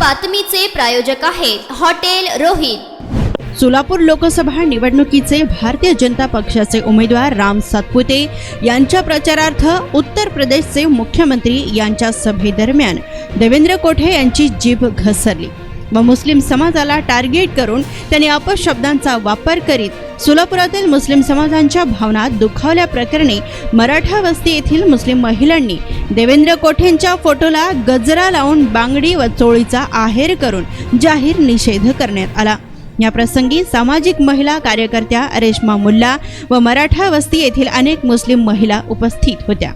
बातमीचे प्रायोजक आहेत हॉटेल रोहित। सोलापूर लोकसभा निवडणुकीचे भारतीय जनता पक्षाचे उमेदवार राम सातपुते यांच्या प्रचारार्थ उत्तर प्रदेशचे मुख्यमंत्री यांच्या सभेदरम्यान देवेंद्र कोठे यांची जीभ घसरली व मुस्लिम समाजाला टार्गेट करून त्यांनी अपशब्दांचा वापर करीत सोलापुरातील मुस्लिम समाजांच्या भावना दुखावल्या प्रकरणी मराठा वस्ती येथील मुस्लिम महिलांनी देवेंद्र कोठेंच्या फोटोला गजरा लावून बांगडी व चोळीचा आहेर करून जाहीर निषेध करण्यात आला। या प्रसंगी सामाजिक महिला कार्यकर्त्या रेश्मा मुल्ला व मराठा वस्ती येथील अनेक मुस्लिम महिला उपस्थित होत्या।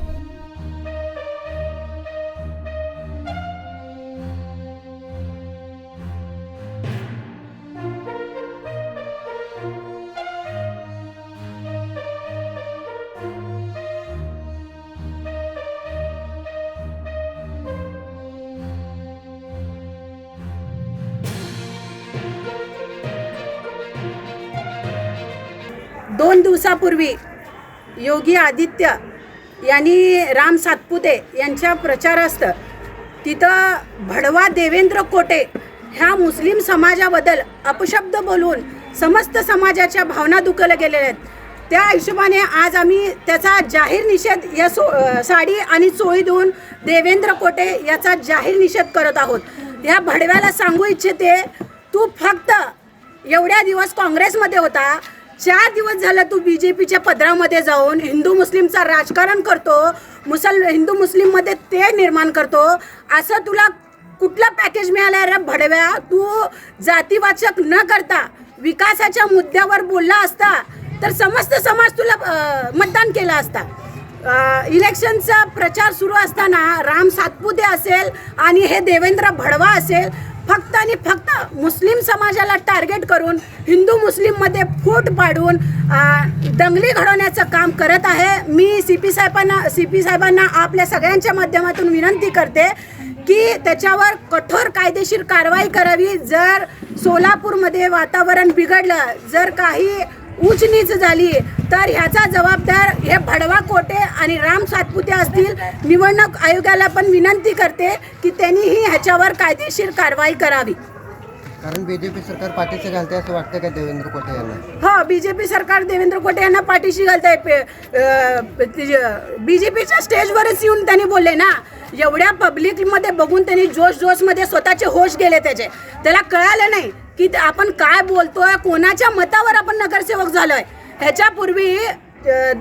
दोन दिवसापूर्वी योगी आदित्य यांनी राम सातपुते यांच्या प्रचारार्थ तिथं भडवा देवेंद्र कोठे ह्या मुस्लिम समाजाबद्दल अपशब्द बोलून समस्त समाजाच्या भावना दुखवल्या गेलेल्या आहेत। त्या हिशोबाने आज आम्ही त्याचा जाहीर निषेध या साडी आणि चोळी देऊन देवेंद्र कोठे याचा जाहीर निषेध करत आहोत। या भडव्याला सांगू इच्छिते, तू फक्त एवढ्या दिवस काँग्रेसमध्ये होता, 4 दिवस झालं तू BJPच्या पदरामध्ये जाऊन हिंदू मुस्लिमचा राजकारण करतो, हिंदू मुस्लिममध्ये ते निर्माण करतो। असं तुला कुठला पॅकेज मिळाला रे भडव्या? तू जातीवाचक न करता विकासाच्या मुद्द्यावर बोलला असता तर समस्त समाज तुला मतदान केला असता। इलेक्शनचा प्रचार सुरू असताना राम सातपुते असेल आणि हे देवेंद्र भडवा असेल फक्त आणि फक्त मुस्लिम समाजाला टार्गेट करून हिंदू मुस्लिममध्ये फूट पाडून दंगली घडवण्याचं काम करत आहे। मी सीपी साहेबांना आपल्या सगळ्यांच्या माध्यमातून विनंती करते की त्याच्यावर कठोर कायदेशीर कारवाई करावी। जर सोलापूरमध्ये वातावरण बिघडलं, जर काही उच्च नीच झाली तर ह्याचा जबाबदार हे भडवा कोठे आणि राम सातपुते असतील। निवडणूक आयोगाला पण विनंती करते की त्यांनीही ह्याच्यावर कायदेशीर कारवाई करावी। कारण BJP सरकार पाठीशी घालते असं वाटतं का देवेंद्र कोठे यांना? हो, BJP सरकार देवेंद्र कोठे यांना पाठीशी घालतंय। BJPच्या स्टेजवरच येऊन त्यांनी बोलले ना, एवढ्या पब्लिकमध्ये बघून त्यांनी जोशमध्ये स्वतःचे होश गेले त्याला कळालं नाही की आपण काय बोलतोय, कोणाच्या मतावर आपण नगरसेवक झालोय। ह्याच्यापूर्वी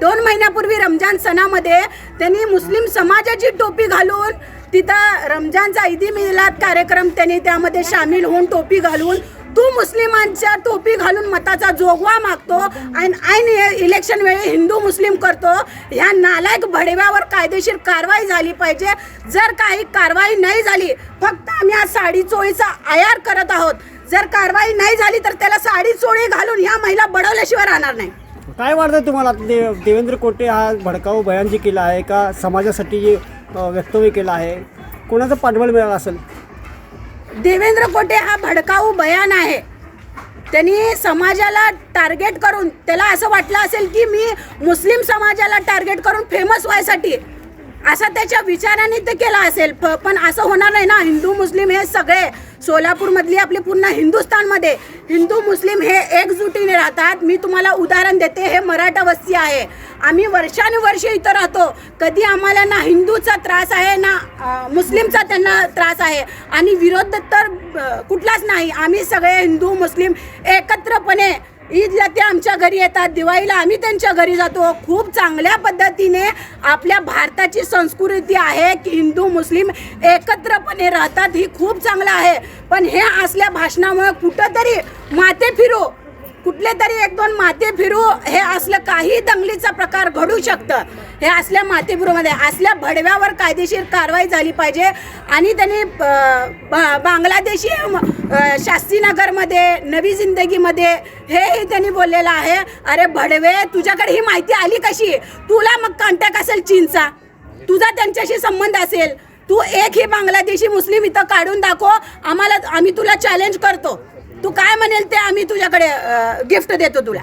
2 महिन्यापूर्वी रमजान सणामध्ये त्यांनी मुस्लिम समाजाची टोपी घालून तिथं रमजानचा ईदी मिलाद कार्यक्रम त्यांनी त्यामध्ये सामील होऊन टोपी घालून तू मुस्लिमांच्या टोपी घालून मताचा जोगवा मागतो आणि ऐन इलेक्शन वेळी हिंदू मुस्लिम करतो। ह्या नालायक भडव्यावर कायदेशीर कारवाई झाली पाहिजे। जर काही कारवाई नाही झाली, फक्त आम्ही आज साडी चोळीचा आयार करत आहोत। जर कारवाई नाही झाली तर त्याला साडी चोळी घालून ह्या महिला बडवल्याशिवाय राहणार नाही। काय वाटतं तुम्हाला? देवेंद्र कोठे हा भडकाऊ बयान जे केला आहे का समाजासाठी जे वक्तव्य केलं आहे, कोणाचं पाठबळ मिळालं असेल? देवेंद्र कोठे हा भडकाऊ बयान आहे। त्यांनी समाजाला टार्गेट करून त्याला असं वाटलं असेल की मी मुस्लिम समाजाला टार्गेट करून फेमस व्हायसाठी असं त्याच्या विचाराने ते केलं असेल। पण असं होणार नाही ना। हिंदू मुस्लिम हे सगळे सोलापूरमधली आपली पूर्ण हिंदुस्थानमध्ये हिंदू मुस्लिम हे एकजुटीने राहतात। मी तुम्हाला उदाहरण देते, हे मराठा वस्ती आहे। आम्ही वर्षानुवर्षे इथं राहतो, कधी आम्हाला ना हिंदूचा त्रास आहे ना मुस्लिमचा त्यांना त्रास आहे आणि विरोध तर कुठलाच नाही। आम्ही सगळे हिंदू मुस्लिम एकत्रपणे ईदला ते आमच्या घरी येतात, दिवाळीला आम्ही त्यांच्या घरी जातो। खूप चांगल्या पद्धतीने आपल्या भारताची संस्कृती आहे की हिंदू मुस्लिम एकत्रपणे राहतात, ही खूप चांगलं आहे। पण हे असल्या भाषणामुळे कुठंतरी माते फिरू, कुठले तरी 1-2 माते फिरू हे असलं काही दंगलीचा प्रकार घडू शकतं। हे असल्या माते फिरूमध्ये असल्या भडव्यावर कायदेशीर कारवाई झाली पाहिजे। आणि त्यांनी बांगलादेशी शास्त्रीनगरमध्ये नवी जिंदगीमध्ये हेही त्यांनी बोललेलं आहे। अरे भडवे, तुझ्याकडे ही माहिती आली कशी? तुला मग कॉन्टॅक्ट असेल चीनचा, तुझा त्यांच्याशी संबंध असेल, तू एकही बांगलादेशी मुस्लिम इथं काढून दाखव, आम्ही तुला चॅलेंज करतो। तू काय म्हणेल ते आम्ही तुझ्याकडे गिफ्ट देतो तुला।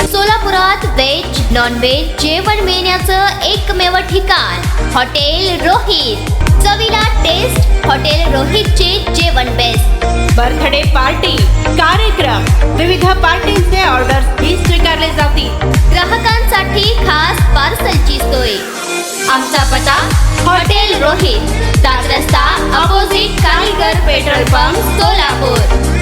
सोलापुरात वेज नॉनव्हेज जेवण मिळण्याचं एकमेव ठिकाण हॉटेल रोहित. चवीला टेस्ट हॉटेल रोहितचे जेवण बेस्ट. बर्थडे पार्टी, कार्यक्रम, विविध पार्टींचे ऑर्डर्स स्वीकारले जातील. ग्राहकांसाठी खास पार्सलची सोय. आमचा पत्ता हॉटेल रोहित, 7 रस्ता अपोजिट कारीगर पेट्रोल पंप, सोलापूर.